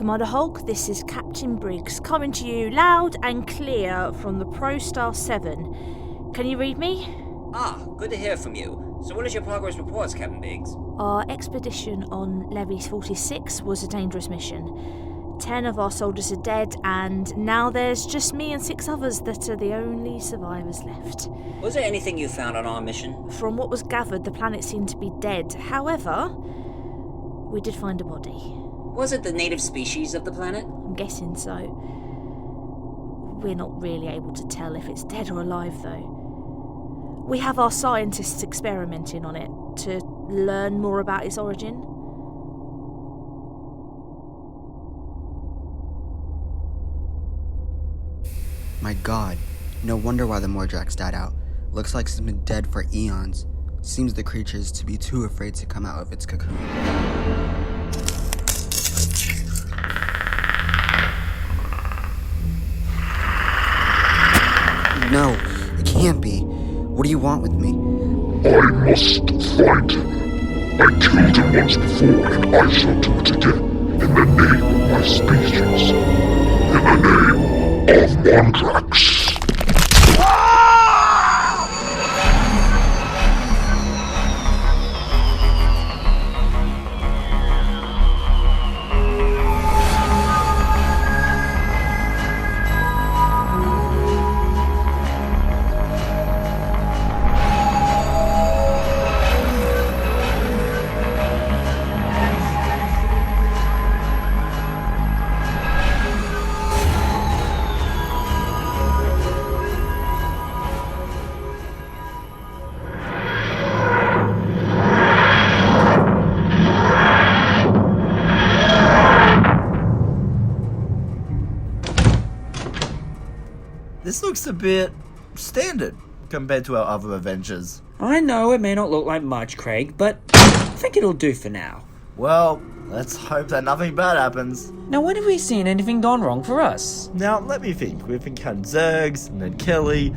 Commander Hulke, this is Captain Briggs, coming to you loud and clear from the Prostar 7. Can you read me? Good to hear from you. So what is your progress reports, Captain Briggs? Our expedition on Levy 46 was a dangerous mission. 10 of our soldiers are dead, and now there's just me and 6 others that are the only survivors left. Was there anything you found on our mission? From what was gathered, the planet seemed to be dead. However, we did find a body. Was it the native species of the planet? I'm guessing so. We're not really able to tell if it's dead or alive, though. We have our scientists experimenting on it to learn more about its origin. My god, no wonder why the Mondrax died out. Looks like it's been dead for eons. Seems the creature is to be too afraid to come out of its cocoon. No, it can't be. What do you want with me? I must find him. I killed him once before, and I shall do it again. In the name of my species. In the name of Mondrax. This looks a bit standard compared to our other adventures. I know it may not look like much, Kreig, but I think it'll do for now. Well, let's hope that nothing bad happens. Now, when have we seen anything gone wrong for us? Now, let me think. We've encountered Zergs, Ned Kelly,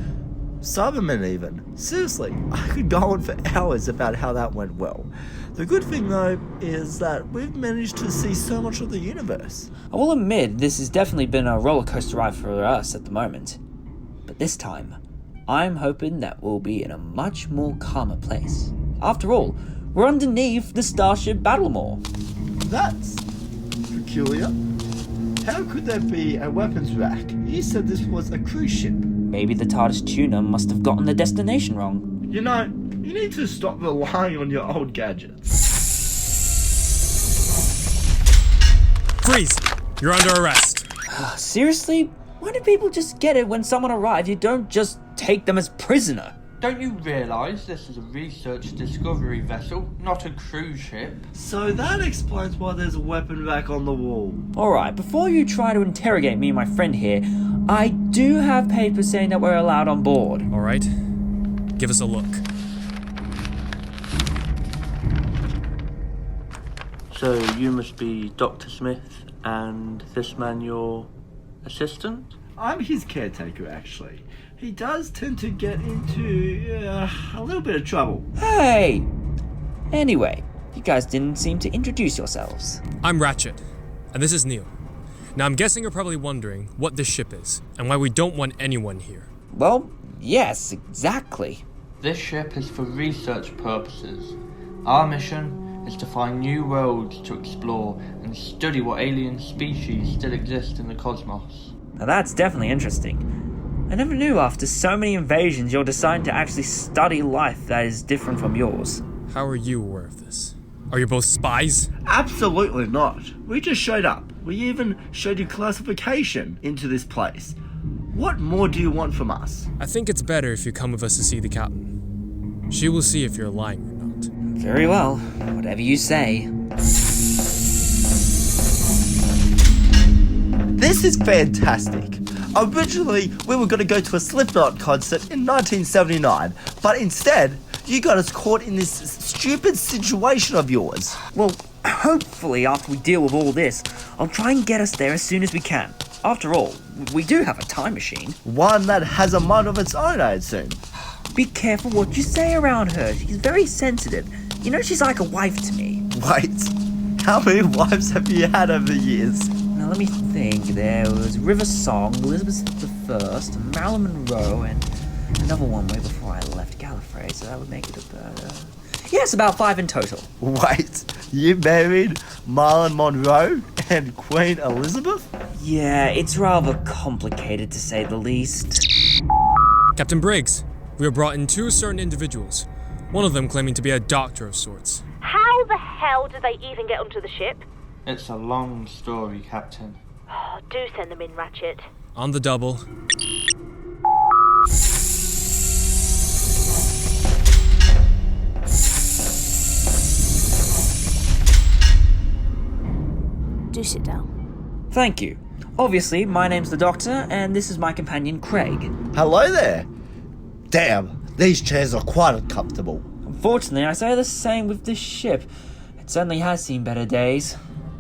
Cybermen even. Seriously, I could go on for hours about how that went well. The good thing, though, is that we've managed to see so much of the universe. I will admit, this has definitely been a rollercoaster ride for us at the moment. But this time, I'm hoping that we'll be in a much more calmer place. After all, we're underneath the Starship Battlemore. That's peculiar. How could there be a weapons rack? You said this was a cruise ship. Maybe the TARDIS tuner must have gotten the destination wrong. You know, you need to stop relying on your old gadgets. Freeze! You're under arrest. Seriously? Why do people just get it when someone arrives? You don't just take them as prisoner. Don't you realise this is a research discovery vessel, not a cruise ship? So that explains why there's a weapon rack on the wall. Alright, before you try to interrogate me and my friend here, I do have papers saying that we're allowed on board. Alright, give us a look. So you must be Dr. Smith, and this man your assistant? I'm his caretaker, actually. He does tend to get into a little bit of trouble. Hey! Anyway, you guys didn't seem to introduce yourselves. I'm Rachect, and this is Neil. Now I'm guessing you're probably wondering what this ship is, and why we don't want anyone here. Well, yes, exactly. This ship is for research purposes. Our mission is to find new worlds to explore and study what alien species still exist in the cosmos. Now that's definitely interesting. I never knew after so many invasions you're deciding to actually study life that is different from yours. How are you aware of this? Are you both spies? Absolutely not. We just showed up. We even showed you classification into this place. What more do you want from us? I think it's better if you come with us to see the captain. She will see if you're lying or not. Very well. Whatever you say. This is fantastic. Originally, we were going to go to a Slipknot concert in 1979, but instead, you got us caught in this stupid situation of yours. Well, hopefully after we deal with all this, I'll try and get us there as soon as we can. After all, we do have a time machine. One that has a mind of its own, I assume. Be careful what you say around her. She's very sensitive. You know, she's like a wife to me. Wait, how many wives have you had over the years? Now let me think. There was River Song, Elizabeth I, Marilyn Monroe, and another one way before I left Gallifrey, so that would make it about... Yes, about 5 in total. Wait, you married Marilyn Monroe and Queen Elizabeth? Yeah, it's rather complicated to say the least. Captain Briggs, we have brought in 2 certain individuals, one of them claiming to be a doctor of sorts. How the hell did they even get onto the ship? It's a long story, Captain. Oh, do send them in, Rachect. On the double. Do sit down. Thank you. Obviously, my name's the Doctor, and this is my companion, Kreig. Hello there. Damn, these chairs are quite uncomfortable. Unfortunately, I say the same with this ship. It certainly has seen better days.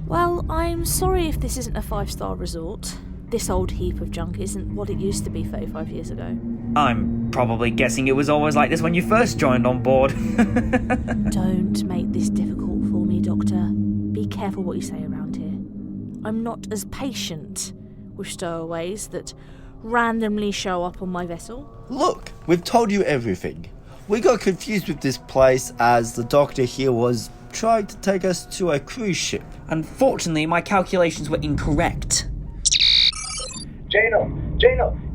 Well, I'm sorry if this isn't a 5-star resort. This old heap of junk isn't what it used to be 35 years ago. I'm probably guessing it was always like this when you first joined on board. Don't make this difficult for me, Doctor. Be careful what you say around here. I'm not as patient with stowaways that randomly show up on my vessel. Look, we've told you everything. We got confused with this place as the Doctor here was trying to take us to a cruise ship. Unfortunately, my calculations were incorrect. Jenal,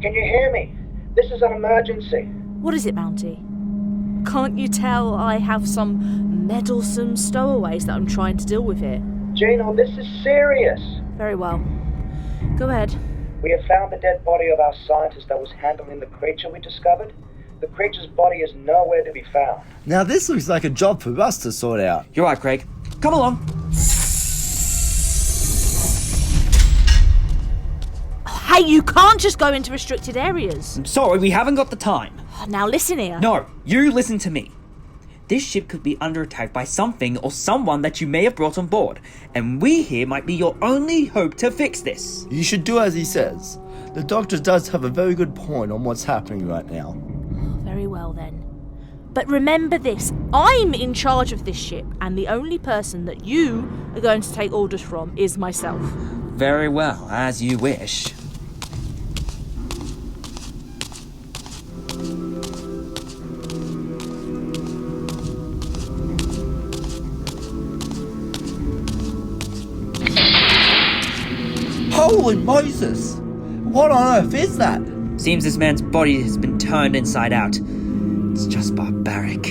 can you hear me? This is an emergency. What is it, Bounty? Can't you tell I have some meddlesome stowaways that I'm trying to deal with here? Jenal, this is serious. Very well. Go ahead. We have found the dead body of our scientist that was handling the creature we discovered. The creature's body is nowhere to be found. Now this looks like a job for us to sort out. You're right, Kreig. Come along. Hey, you can't just go into restricted areas. I'm sorry, we haven't got the time. Now listen here. No, you listen to me. This ship could be under attack by something or someone that you may have brought on board, and we here might be your only hope to fix this. You should do as he says. The Doctor does have a very good point on what's happening right now. Very well then. But remember this, I'm in charge of this ship, and the only person that you are going to take orders from is myself. Very well, as you wish. Holy Moses! What on earth is that? Seems this man's body has been turned inside out. It's just barbaric.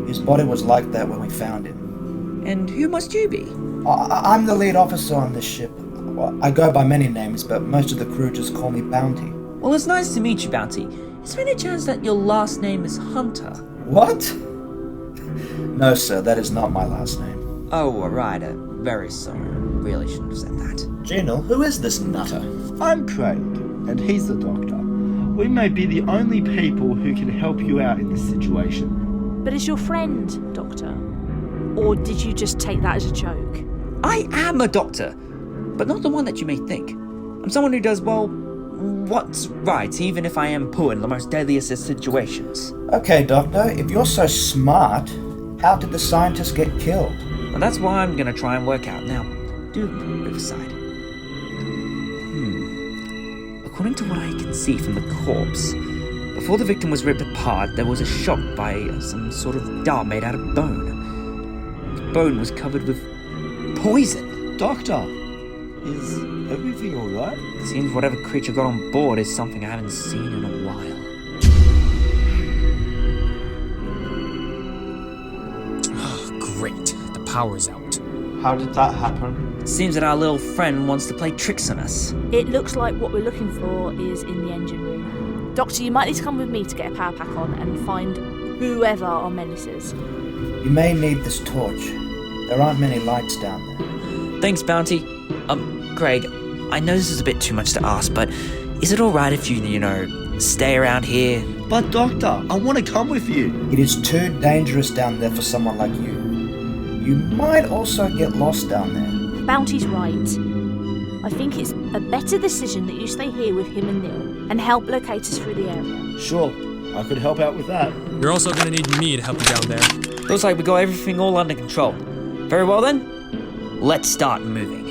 His body was like that when we found him. And who must you be? I'm the lead officer on this ship. Well, I go by many names, but most of the crew just call me Bounty. Well, it's nice to meet you, Bounty. Is there any chance that your last name is Hunter? What? No, sir, that is not my last name. Oh, right. Very sorry. Really shouldn't have said that. Jenal, who is this nutter? I'm Craig, and he's the Doctor. We may be the only people who can help you out in this situation. But is your friend, Doctor? Or did you just take that as a joke? I am a doctor, but not the one that you may think. I'm someone who does, well, what's right, even if I am put in the most deadliest of situations. Okay, Doctor, if you're so smart, how did the scientist get killed? Well, that's what I'm going to try and work out. Now, do Riverside. According to what I can see from the corpse, before the victim was ripped apart, there was a shock by some sort of dart made out of bone. The bone was covered with poison. Doctor, is everything alright? It seems whatever creature got on board is something I haven't seen in a while. Great, the power's out. How did that happen? It seems that our little friend wants to play tricks on us. It looks like what we're looking for is in the engine room. Doctor, you might need to come with me to get a power pack on and find whoever our menace is. You may need this torch. There aren't many lights down there. Thanks, Bounty. Kreig, I know this is a bit too much to ask, but is it alright if you stay around here? But Doctor, I want to come with you. It is too dangerous down there for someone like you. You might also get lost down there. Bounty's right. I think it's a better decision that you stay here with him and Neil and help locate us through the area. Sure, I could help out with that. You're also going to need me to help you down there. Looks like we got everything all under control. Very well then, let's start moving.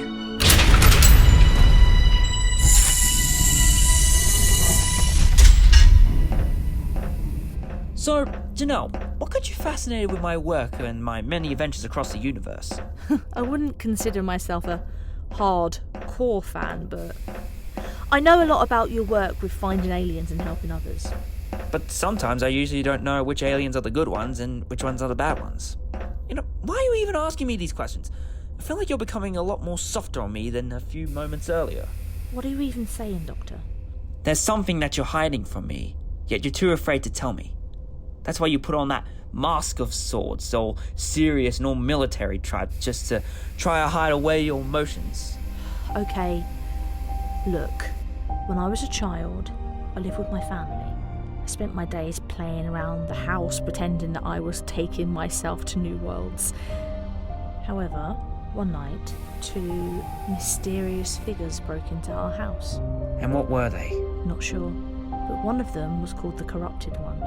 So, Jenal, what got you fascinated with my work and my many adventures across the universe? I wouldn't consider myself a hardcore fan, but I know a lot about your work with finding aliens and helping others. But sometimes I usually don't know which aliens are the good ones and which ones are the bad ones. You know, why are you even asking me these questions? I feel like you're becoming a lot more softer on me than a few moments earlier. What are you even saying, Doctor? There's something that you're hiding from me, yet you're too afraid to tell me. That's why you put on that mask of sorts, all serious and all military type, just to try to hide away your emotions. Okay, look, when I was a child, I lived with my family. I spent my days playing around the house pretending that I was taking myself to new worlds. However, one night, 2 mysterious figures broke into our house. And what were they? Not sure, but one of them was called the Corrupted One.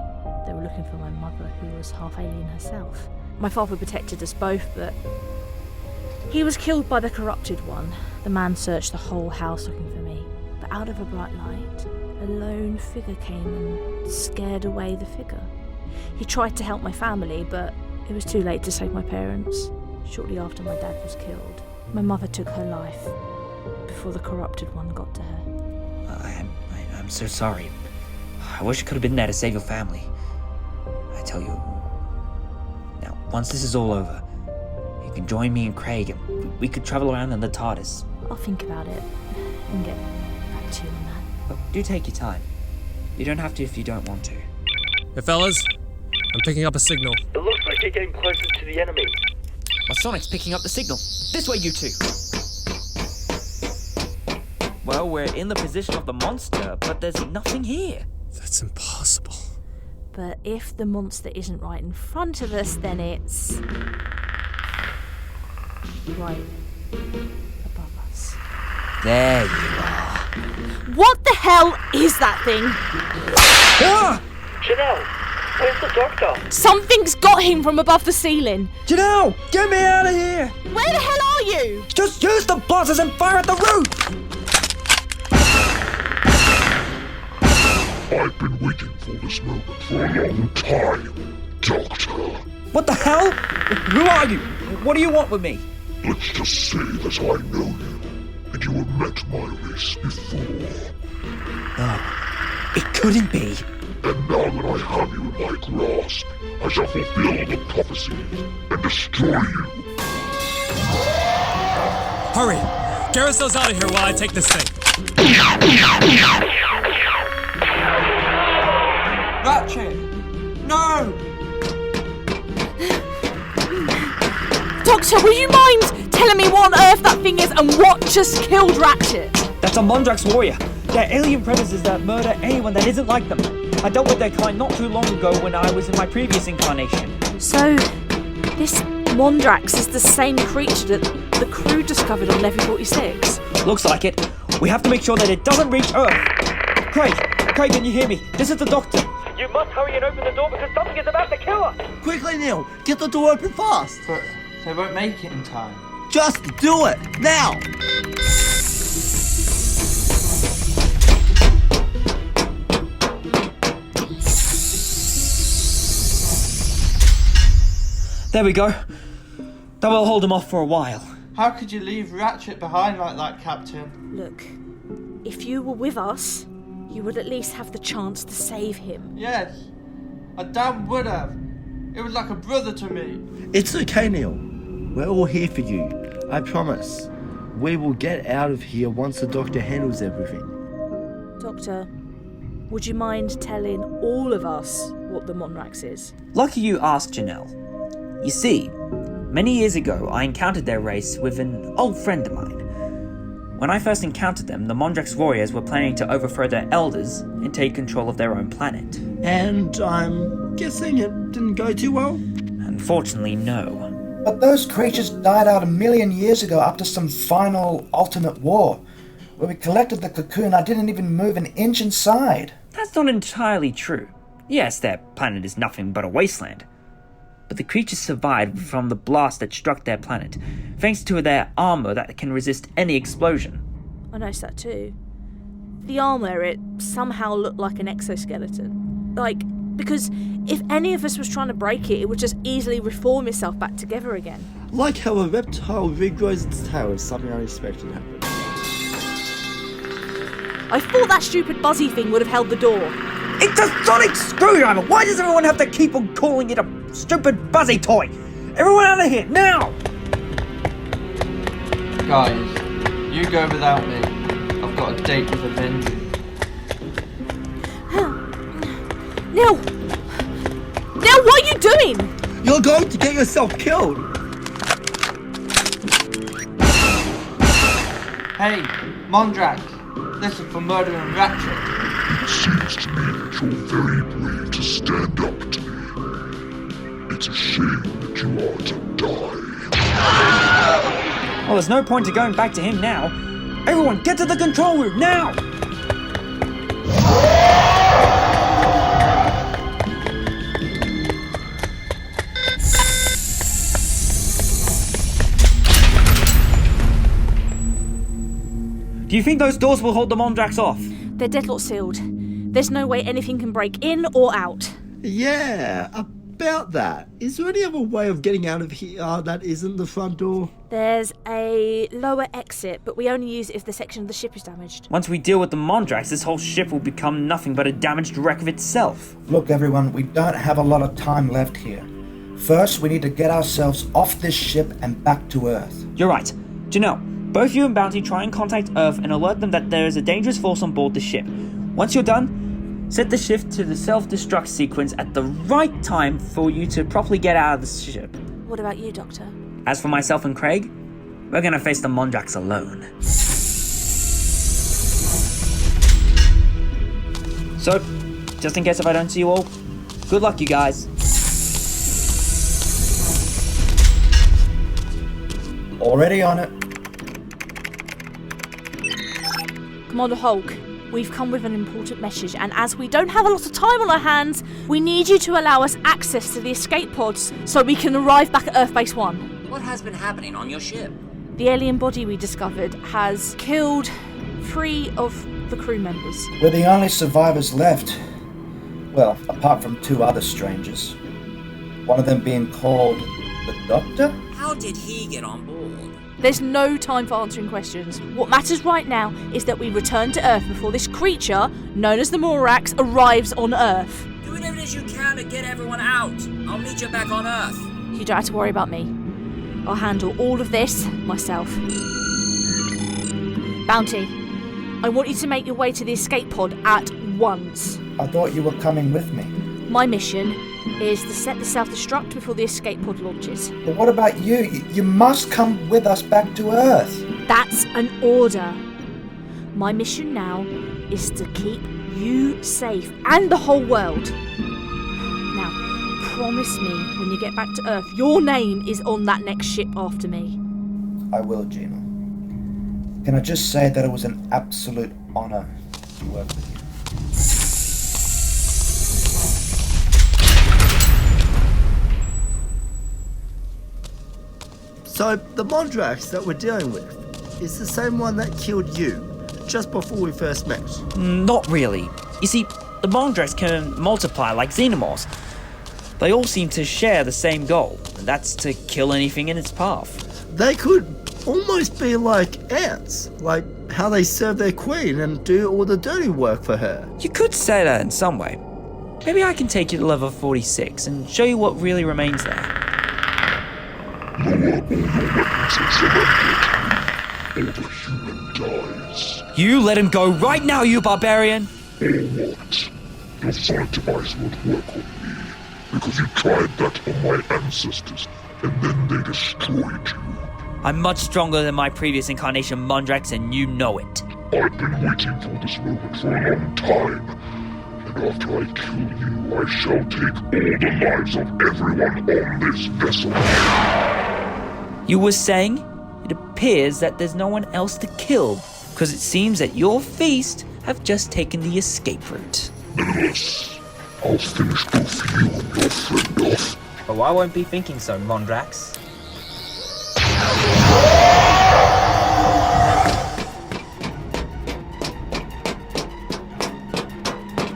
They were looking for my mother, who was half alien herself. My father protected us both, but he was killed by the Corrupted One. The man searched the whole house looking for me, but out of a bright light, a lone figure came and scared away the figure. He tried to help my family, but it was too late to save my parents. Shortly after my dad was killed, my mother took her life before the Corrupted One got to her. I'm so sorry. I wish I could have been there to save your family. I tell you, now, once this is all over, you can join me and Kreig, and we could travel around in the TARDIS. I'll think about it and get back to you on that. But do take your time. You don't have to if you don't want to. Hey, fellas, I'm picking up a signal. It looks like you're getting closer to the enemy. My sonic's picking up the signal. This way, you two. Well, we're in the position of the monster, but there's nothing here. That's impossible. But if the monster isn't right in front of us, then it's right above us. There you are. What the hell is that thing? Ah! Jenal, where's the doctor? Something's got him from above the ceiling. Jenal, get me out of here! Where the hell are you? Just use the buzzers and fire at the roof! I've been waiting for this moment for a long time, Doctor. What the hell? Who are you? What do you want with me? Let's just say that I know you, and you have met my race before. No, it couldn't be. And now that I have you in my grasp, I shall fulfill the prophecy and destroy you. Hurry! Get ourselves out of here while I take this thing. Rachect! No! Doctor, will you mind telling me what on earth that thing is and what just killed Rachect? That's a Mondrax warrior. They're alien predators that murder anyone that isn't like them. I dealt with their kind not too long ago when I was in my previous incarnation. So, this Mondrax is the same creature that the crew discovered on Levy 46? Looks like it. We have to make sure that it doesn't reach Earth. Kreig, can you hear me? This is the doctor. You must hurry and open the door because something is about to kill us! Quickly, Neil, get the door open fast. But they won't make it in time. Just do it, now. There we go. That will hold him off for a while. How could you leave Rachect behind like that, Captain? Look, if you were with us, you would at least have the chance to save him. Yes, I damn would have. It was like a brother to me. It's okay, Neil. We're all here for you. I promise. We will get out of here once the doctor handles everything. Doctor, would you mind telling all of us what the Mondrax is? Lucky you asked, Jenal. You see, many years ago I encountered their race with an old friend of mine. When I first encountered them, the Mondrax warriors were planning to overthrow their elders and take control of their own planet. And I'm guessing it didn't go too well? Unfortunately, no. But those creatures died out 1 million years ago after some final ultimate war. When we collected the cocoon, I didn't even move an inch inside. That's not entirely true. Yes, their planet is nothing but a wasteland. But the creatures survived from the blast that struck their planet, thanks to their armor that can resist any explosion. I noticed that too. The armor, it somehow looked like an exoskeleton. Like Because if any of us was trying to break it, it would just easily reform itself back together again. Like how a reptile regrows its tail if something unexpected happens. I thought that stupid buzzy thing would have held the door. It's a sonic screwdriver! Why does everyone have to keep on calling it a stupid buzzy toy? Everyone out of here, now! Guys, you go without me. I've got a date with a vengeance. Neil! Neil, what are you doing? You're going to get yourself killed! Hey, Mondrax, this is for murdering Rachect. It seems to me that you're very brave to stand up to me. It's a shame that you are to die. Well, there's no point to going back to him now. Everyone, get to the control room, now! Do you think those doors will hold the Mondrax off? They're deadlock sealed. There's no way anything can break in or out. Yeah, about that. Is there any other way of getting out of here that isn't the front door? There's a lower exit, but we only use it if the section of the ship is damaged. Once we deal with the Mondrax, this whole ship will become nothing but a damaged wreck of itself. Look, everyone, we don't have a lot of time left here. First, we need to get ourselves off this ship and back to Earth. You're right. Janelle, both you and Bounty try and contact Earth and alert them that there is a dangerous force on board the ship. Once you're done, set the ship to the self-destruct sequence at the right time for you to properly get out of the ship. What about you, Doctor? As for myself and Kreig, we're gonna face the Mondrax alone. So, just in case if I don't see you all, good luck, you guys. Already on it. Commander Hulke, we've come with an important message, and as we don't have a lot of time on our hands, we need you to allow us access to the escape pods so we can arrive back at Earth Base 1. What has been happening on your ship? The alien body we discovered has killed 3 of the crew members. We're the only survivors left. Well, apart from 2 other strangers. One of them being called the Doctor? How did he get on board? There's no time for answering questions. What matters right now is that we return to Earth before this creature, known as the Mondrax, arrives on Earth. Do whatever it is you can to get everyone out. I'll meet you back on Earth. You don't have to worry about me. I'll handle all of this myself. Bounty, I want you to make your way to the escape pod at once. I thought you were coming with me. My mission is to set the self-destruct before the escape pod launches. But what about you? You must come with us back to Earth. That's an order. My mission now is to keep you safe and the whole world. Now, promise me when you get back to Earth, your name is on that next ship after me. I will, Jenal. Can I just say that it was an absolute honor to work with you. So, the Mondrax that we're dealing with is the same one that killed you, just before we first met. Not really. You see, the Mondrax can multiply like xenomorphs. They all seem to share the same goal, and that's to kill anything in its path. They could almost be like ants, like how they serve their queen and do all the dirty work for her. You could say that in some way. Maybe I can take you to level 46 and show you what really remains there. Lower all your weapons and surrender, or the human dies. You let him go right now, you barbarian! Or what? Your sonic device won't work on me, because you tried that on my ancestors, and then they destroyed you. I'm much stronger than my previous incarnation, Mondrax, and you know it. I've been waiting for this moment for a long time, and after I kill you, I shall take all the lives of everyone on this vessel. You were saying? It appears that there's no one else to kill, because it seems that your feast have just taken the escape route. Nevertheless, I'll finish both you and your friend off. Oh, I won't be thinking so, Mondrax.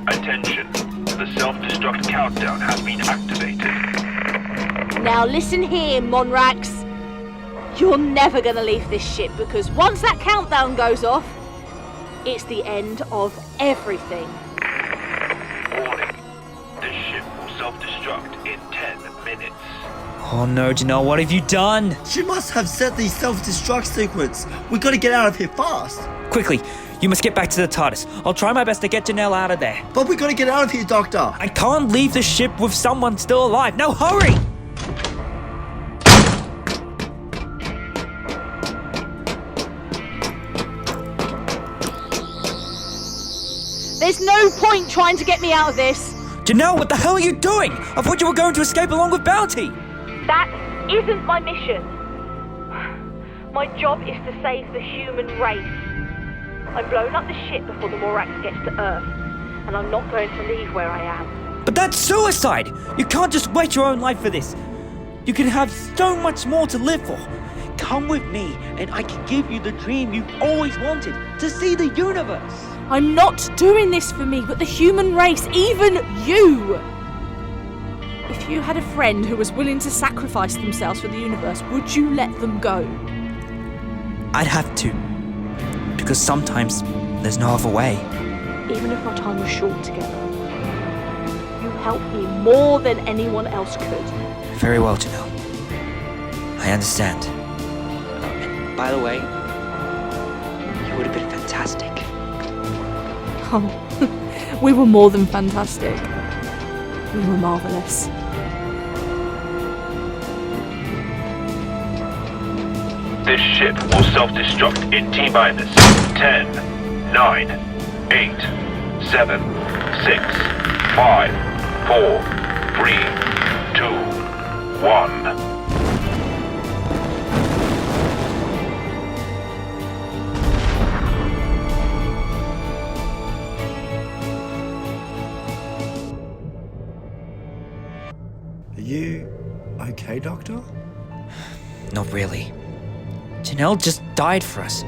Attention. The self-destruct Now listen here, Mondrax. You're never gonna leave this ship, because once that countdown goes off, it's the end of everything. Warning. This ship will self-destruct in 10 minutes. Oh no, Jenal, what have you done? She must have set the self-destruct sequence. We gotta get out of here fast. Quickly, you must get back to the TARDIS. I'll try my best to get Jenal out of there. But we gotta get out of here, Doctor. I can't leave the ship with someone still alive. Now hurry! There's no point trying to get me out of this. Jenal, what the hell are you doing? I thought you were going to escape along with Bounty. That isn't my mission. My job is to save the human race. I'm blowing up the ship before the Mondrax gets to Earth, and I'm not going to leave where I am. But that's suicide! You can't just waste your own life for this. You can have so much more to live for. Come with me, and I can give you the dream you've always wanted, to see the universe. I'm not doing this for me, but the human race, even you! If you had a friend who was willing to sacrifice themselves for the universe, would you let them go? I'd have to. Because sometimes there's no other way. Even if our time was short together, you helped me more than anyone else could. Very well, Jenal. I understand. And by the way, you would have been fantastic. Oh, we were more than fantastic. We were marvellous. This ship will self-destruct in T-minus 10, 9, 8, 7, 6, 5, 4, 3, 2, 1. Are you okay, Doctor? Not really. Jenal just died for us.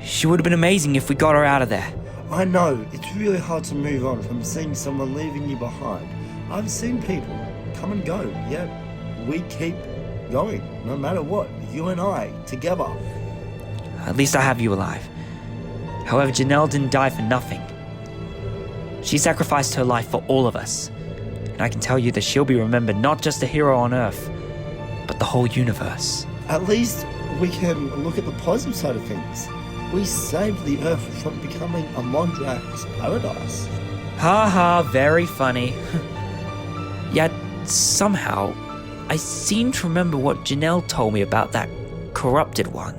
She would have been amazing if we got her out of there. I know, it's really hard to move on from seeing someone leaving you behind. I've seen people come and go, yet we keep going, no matter what, you and I, together. At least I have you alive. However, Jenal didn't die for nothing. She sacrificed her life for all of us. And I can tell you that she'll be remembered not just a hero on Earth, but the whole universe. At least we can look at the positive side of things. We saved the Earth from becoming a Mondrax paradise. Ha ha, very funny. Yet, somehow, I seem to remember what Jenal told me about that corrupted one.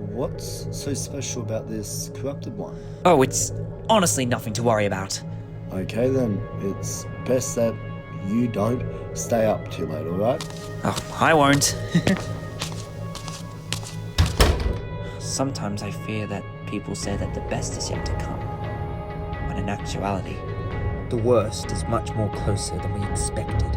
What's so special about this corrupted one? Oh, it's honestly nothing to worry about. Okay then, it's best that you don't stay up too late, alright? Oh, I won't. Sometimes I fear that people say that the best is yet to come, when in actuality, the worst is much more closer than we expected.